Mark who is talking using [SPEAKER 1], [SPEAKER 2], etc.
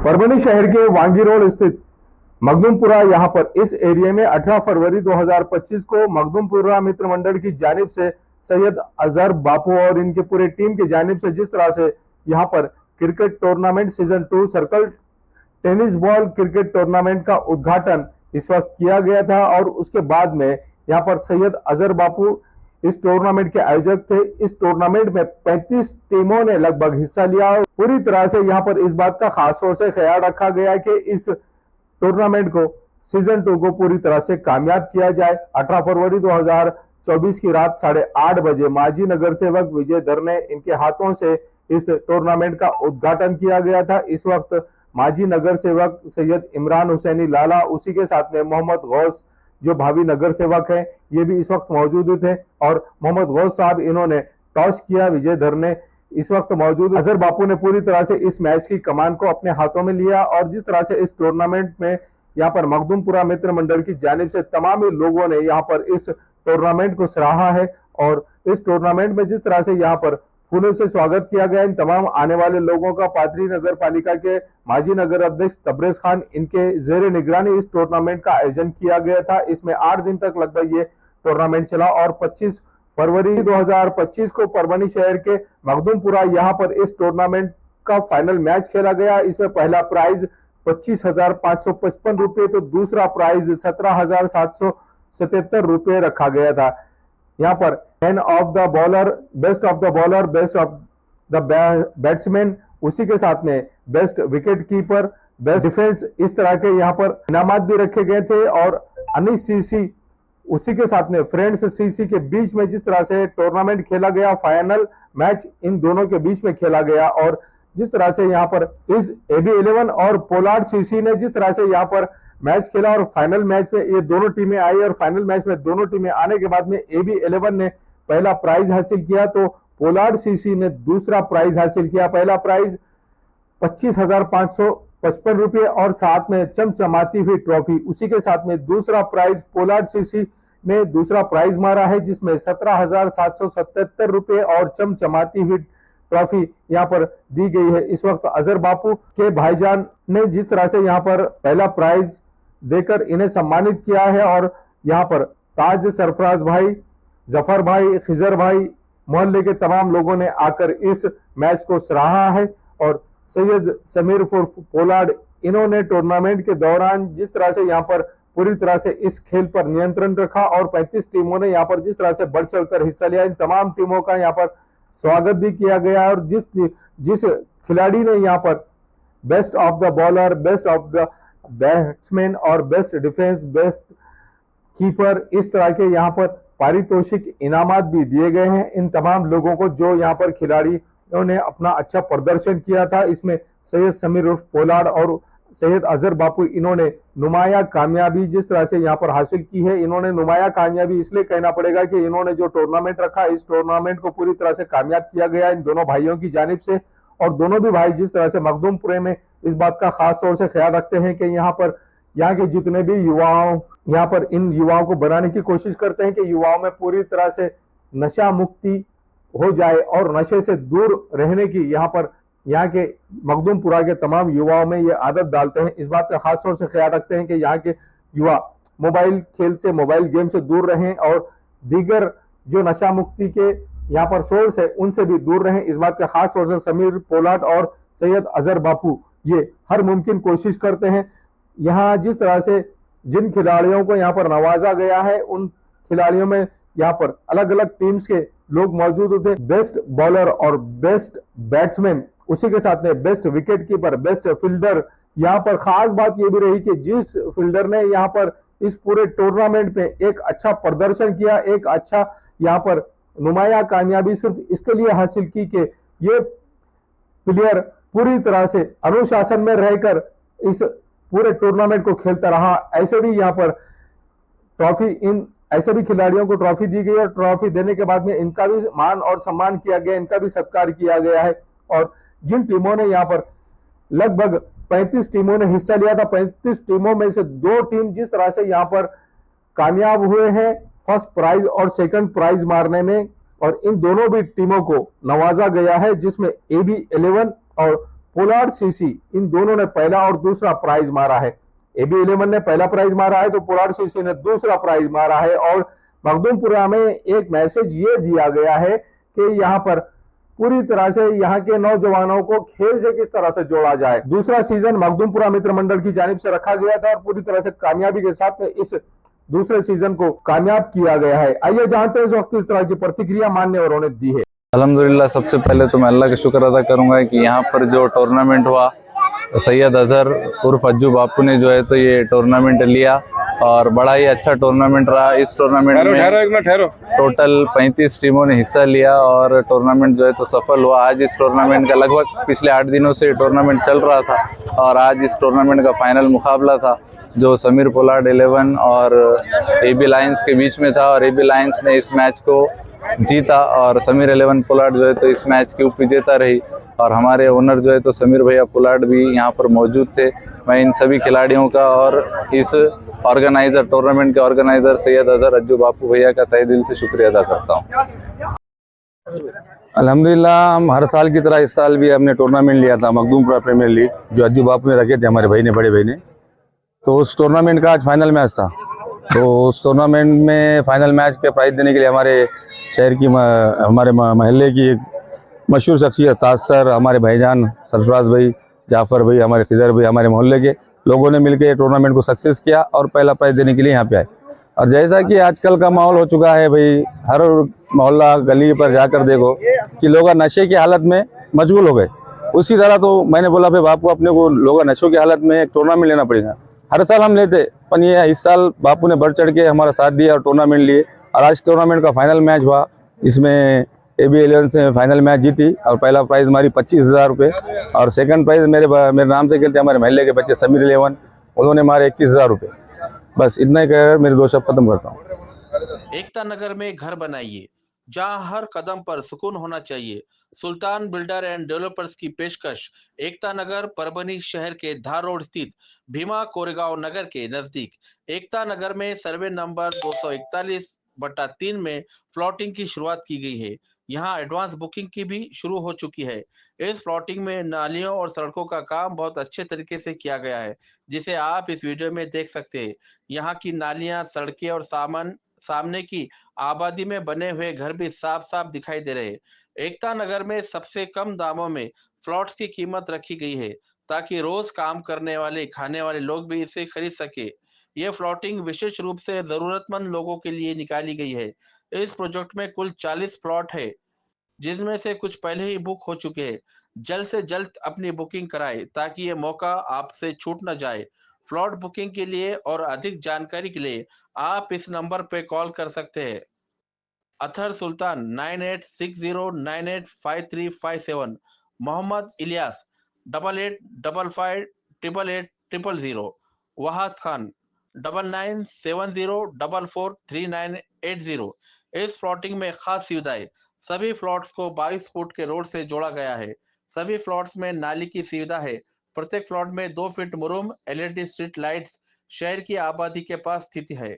[SPEAKER 1] परभनी शहर के वांगी रोड स्थित मखदूमपुरा यहाँ पर इस एरिया में 18 फरवरी 2025 को मखदूमपुरा मित्र मंडल की जानिब से सैयद अजहर बापू और इनके पूरे टीम की जानिब से जिस तरह से यहाँ पर cricket tournament season 2 circle tennis ball cricket tournament का उद्घाटन इस वक्त किया गया था और उसके बाद में यहाँ पर सैयद अजहर बापू इस टूर्नामेंट के आयोजक थे। इस टूर्नामेंट में 35 टीमों ने लगभग हिस्सा लिया। पूरी तरह से यहाँ पर इस बात का खास तौर से ख्याल रखा गया कि इस टूर्नामेंट को सीजन 2 को पूरी तरह से कामयाब किया जाए। 18 फरवरी 2024 की रात 8:30 बजे माजी नगर सेवक विजय धर ने इनके हाथों से इस टूर्नामेंट का उद्घाटन किया गया था। इस वक्त माजी नगर सेवक सैयद इमरान हुसैनी लाला, उसी के साथ में मोहम्मद गौस जो भावी नगर सेवक हैं, ये भी इस वक्त मौजूद थे और मोहम्मद गौस साहब इन्होंने टॉस किया, विजय धर ने इस वक्त मौजूद। अजहर बापू ने पूरी तरह से इस मैच की कमान को अपने हाथों में लिया और जिस तरह से इस टूर्नामेंट में यहाँ पर मखदूमपुरा मित्र मंडल की जानिब से तमाम ही लोगों ने यहाँ पर इस टूर्नामेंट को सराहा है और इस टूर्नामेंट में जिस तरह से यहाँ पर फूलों से स्वागत किया गया इन तमाम आने वाले लोगों का पाथरी नगर पालिका के माजी नगर अध्यक्ष तबरेज खान इनके जेर निगरानी इस टूर्नामेंट का आयोजन किया गया था। इसमें 8 दिन तक लगभग ये टूर्नामेंट चला और 25 फरवरी 2025 को परभनी शहर के मखदूमपुरा यहाँ पर इस टूर्नामेंट का फाइनल मैच खेला गया। इसमें पहला प्राइज 25,555 रुपये तो दूसरा प्राइज 17,777 रुपये रखा गया था। यहाँ पर man of the bowler, best of the bowler, best of the batsman, उसी के साथ में best wicket keeper, best defence, इस तरह के यहाँ पर इनामात भी रखे गए थे। और अनिस सीसी उसी के साथ में फ्रेंड्स सीसी के बीच में जिस तरह से टूर्नामेंट खेला गया, फाइनल मैच इन दोनों के बीच में खेला गया और जिस तरह से यहाँ पर इस AB11 और पोलार्ड सीसी ने जिस तरह से यहाँ पर मैच खेला और फाइनल मैच में ये दोनों टीमें आई और फाइनल मैच में दोनों टीमें आने के बाद में AB11 ने पहला प्राइज हासिल किया तो पोलार्ड सीसी ने दूसरा प्राइज हासिल किया। पहला प्राइज 25,555 रुपये और साथ में चमचमाती हुई ट्रॉफी, उसी के साथ में दूसरा प्राइज पोलार्ड सीसी ने दूसरा प्राइज मारा है जिसमें 17,777 रुपये और चमचमाती हुई ट्रॉफी यहाँ पर दी गई है। इस वक्त अजहर बापू के भाईजान ने जिस तरह से यहाँ पर पहला प्राइज देकर इन्हें सम्मानित किया है और यहाँ पर ताज सरफराज भाई, जफर भाई, खिजर भाई, मोहल्ले के तमाम लोगों ने आकर इस मैच को सराहा है और सैयद समीर पोलार्ड इन्होंने टूर्नामेंट के दौरान जिस तरह से यहाँ पर पूरी तरह से इस खेल पर नियंत्रण रखा और 35 टीमों ने यहाँ पर जिस तरह से बढ़ चढ़कर हिस्सा लिया, इन तमाम टीमों का यहाँ पर स्वागत भी किया गया और जिस खिलाड़ी ने यहाँ पर best of the bowler, best of the batsman और बेस्ट डिफेंस, बेस्ट कीपर, इस तरह के यहाँ पर पारितोषिक इनामात भी दिए गए हैं इन तमाम लोगों को जो यहाँ पर खिलाड़ियों ने अपना अच्छा प्रदर्शन किया था। इसमें सैयद समीर उर्फ पोलार्ड और सैयद अजहर बापू इन्होंने नुमाया कामयाबी जिस तरह से यहाँ पर हासिल की है। इन्होंने नुमाया कामयाबी इसलिए कहना पड़ेगा कि इन्होंने जो टूर्नामेंट रखा, इस टूर्नामेंट को पूरी तरह से कामयाब किया गया इन दोनों भाइयों की जानिब से और दोनों भी भाई जिस तरह से मखदूमपुरे में इस बात का खास तौर से ख्याल रखते हैं कि यहाँ के जितने भी युवाओं यहाँ पर इन युवाओं को बनाने की कोशिश करते हैं कि युवाओं में पूरी तरह से नशा मुक्ति हो जाए और नशे से दूर रहने की यहाँ के मखदूमपुरा के तमाम युवाओं में ये आदत डालते हैं। इस बात का खास तौर से ख्याल रखते हैं कि यहाँ के युवा मोबाइल खेल से, मोबाइल गेम से दूर रहें और दीगर जो नशा मुक्ति के यहाँ पर सोर्स है उनसे भी दूर रहें। इस बात का खास तौर से समीर पोलार्ड और सैयद अजहर बापू ये हर मुमकिन कोशिश करते हैं। यहाँ जिस तरह से जिन खिलाड़ियों को यहाँ पर नवाजा गया है उन खिलाड़ियों में यहाँ पर अलग अलग टीम्स के लोग मौजूद थे। बेस्ट बॉलर और बेस्ट बैट्समैन, उसी के साथ में best wicket keeper, best fielder. यहाँ पर खास बात यह भी रही कि जिस फील्डर ने यहाँ पर इस पूरे टूर्नामेंट में एक अच्छा प्रदर्शन किया, एक अच्छा यहाँ पर नुमाया कामयाबी सिर्फ इसके लिए हासिल की कि ये प्लेयर पूरी तरह से अनुशासन में रहकर इस पूरे टूर्नामेंट को खेलता रहा। ऐसे भी यहाँ पर ऐसे भी खिलाड़ियों को ट्रॉफी दी गई और ट्रॉफी देने के बाद में इनका भी मान और सम्मान किया गया, इनका भी सत्कार किया गया है। और जिन टीमों ने यहाँ पर लगभग 35 टीमों ने हिस्सा लिया था, 35 टीमों में से 2 टीम जिस तरह से यहाँ पर कामयाब हुए हैं फर्स्ट प्राइज और सेकंड प्राइज मारने में और इन दोनों भी टीमों को नवाजा गया है जिसमें AB11 और पोलार्ड सीसी, इन दोनों ने पहला और दूसरा प्राइज मारा है। AB11 ने पहला प्राइज मारा है तो पोलार्ड सीसी ने दूसरा प्राइज मारा है। और मखदूमपुरा में एक मैसेज ये दिया गया है कि यहाँ पर पूरी तरह से यहाँ के नौजवानों को खेल से किस तरह से जोड़ा जाए। दूसरा सीजन मखदूमपुरा मित्र मंडल की जानिब से रखा गया था और पूरी तरह से कामयाबी के साथ में इस दूसरे सीजन को कामयाब किया गया है। आइए जानते हैं इस वक्त इस तरह की प्रतिक्रिया मान्यवरों ने दी है।
[SPEAKER 2] अल्हम्दुलिल्लाह, सबसे पहले तो मैं अल्लाह का शुक्र अदा करूंगा कि यहाँ पर जो टूर्नामेंट हुआ, सैयद अजहर उर्फ अज्जू बापू ने जो है तो ये टूर्नामेंट लिया और बड़ा ही अच्छा टूर्नामेंट रहा। इस टूर्नामेंट में टोटल 35 टीमों ने हिस्सा लिया और टूर्नामेंट जो है तो सफल हुआ। आज इस टूर्नामेंट का लगभग पिछले 8 दिनों से टूर्नामेंट चल रहा था और आज इस टूर्नामेंट का फाइनल मुकाबला था जो समीर पोलार्ड 11 और AB लायंस के बीच में था और AB लायंस ने इस मैच को जीता और समीर 11 पोलार्ड जो है तो इस मैच की उप विजेता रही। और हमारे ओनर जो है तो समीर भैया पोलार्ड भी यहाँ पर मौजूद थे। मैं इन सभी खिलाड़ियों का और इस ऑर्गेनाइजर टूर्नामेंट के ऑर्गेनाइजर सैयद अजहर अज्जू बापू भैया का तहे दिल से शुक्रिया अदा करता हूँ।
[SPEAKER 3] अल्हम्दुलिल्लाह, हम हर साल की तरह इस साल भी हमने टूर्नामेंट लिया था मखदूमपुरा प्रीमियर लीग, जो अज्जू बापू ने रखे थे हमारे भाई ने, बड़े भाई ने। तो उस टूर्नामेंट का आज फाइनल मैच था। तो उस टूर्नामेंट में फाइनल मैच के प्राइज देने के लिए हमारे शहर की हमारे महल्ले की एक मशहूर शख्सियत ताज सर, हमारे भाईजान सरफराज भाई, जाफ़र भाई, हमारे खिजर भाई, हमारे मोहल्ले के लोगों ने मिलकर टूर्नामेंट को सक्सेस किया और पहला प्राइज देने के लिए यहाँ पे आए। और जैसा कि आजकल का माहौल हो चुका है भाई, हर मोहल्ला गली पर जाकर देखो कि लोग नशे की हालत में मशगूल हो गए। उसी तरह तो मैंने बोला भाई बापू, अपने को लोग नशों की हालत में एक टूर्नामेंट लेना पड़ेगा। हर साल हम लेते, पर ये इस साल बापू ने बढ़ चढ़ के हमारा साथ दिया और टूर्नामेंट लिए। और आज टूर्नामेंट का फाइनल मैच हुआ, इसमें AB11 ने फाइनल मैच जीती और पहला प्राइज हमारी 25,000 रुपये और सेकंड प्राइज मेरे नाम से खेलते हमारे महल्ले के बच्चे समीर 11, उन्होंने मारे 21,000 रुपये। बस इतना ही कहकर मेरे 2 शब्द खत्म करता हूँ।
[SPEAKER 4] एकता नगर में घर बनाइए जहां हर कदम पर सुकून होना चाहिए। सुल्तान बिल्डर एंड डेवलपर्स की पेशकश। एकता नगर परभनी शहर के धार रोड स्थित भीमा कोरेगांव नगर के नजदीक। एकता नगर में सर्वे नंबर 241/3 में प्लॉटिंग की शुरुआत की गई है। यहां एडवांस बुकिंग की भी शुरू हो चुकी है। इस प्लॉटिंग में नालियों और सड़कों का काम बहुत अच्छे तरीके से किया गया है, जिसे आप इस वीडियो में देख सकते हैं। यहाँ की नालियां, सड़कें और सामने की आबादी में बने हुए घर भी साफ साफ दिखाई दे रहे हैं। एकता नगर में सबसे कम दामों में प्लॉट्स की कीमत रखी गई है ताकि रोज काम करने वाले, खाने वाले लोग भी इसे खरीद सके। ये प्लॉटिंग विशेष रूप से जरूरतमंद लोगों के लिए निकाली गई है। इस प्रोजेक्ट में कुल 40 प्लॉट है, जिसमें से कुछ पहले ही बुक हो चुके हैं। जल्द से जल्द अपनी बुकिंग कराएं ताकि ये मौका आपसे छूट न जाए। प्लॉट बुकिंग के लिए और अधिक जानकारी के लिए आप इस नंबर पे कॉल कर सकते हैं। अथर सुल्तान 9860985357, मोहम्मद इलियास 8855888800, वहाज खान 9970443980। इस प्लॉटिंग में खास सुविधाएं। सभी प्लॉट्स को 22 फुट के रोड से जोड़ा गया है। सभी प्लॉट्स में नाली की सुविधा है। प्रत्येक प्लॉट में 2 फीट मुरुम LED स्ट्रीट लाइट्स शहर की आबादी के पास स्थित है।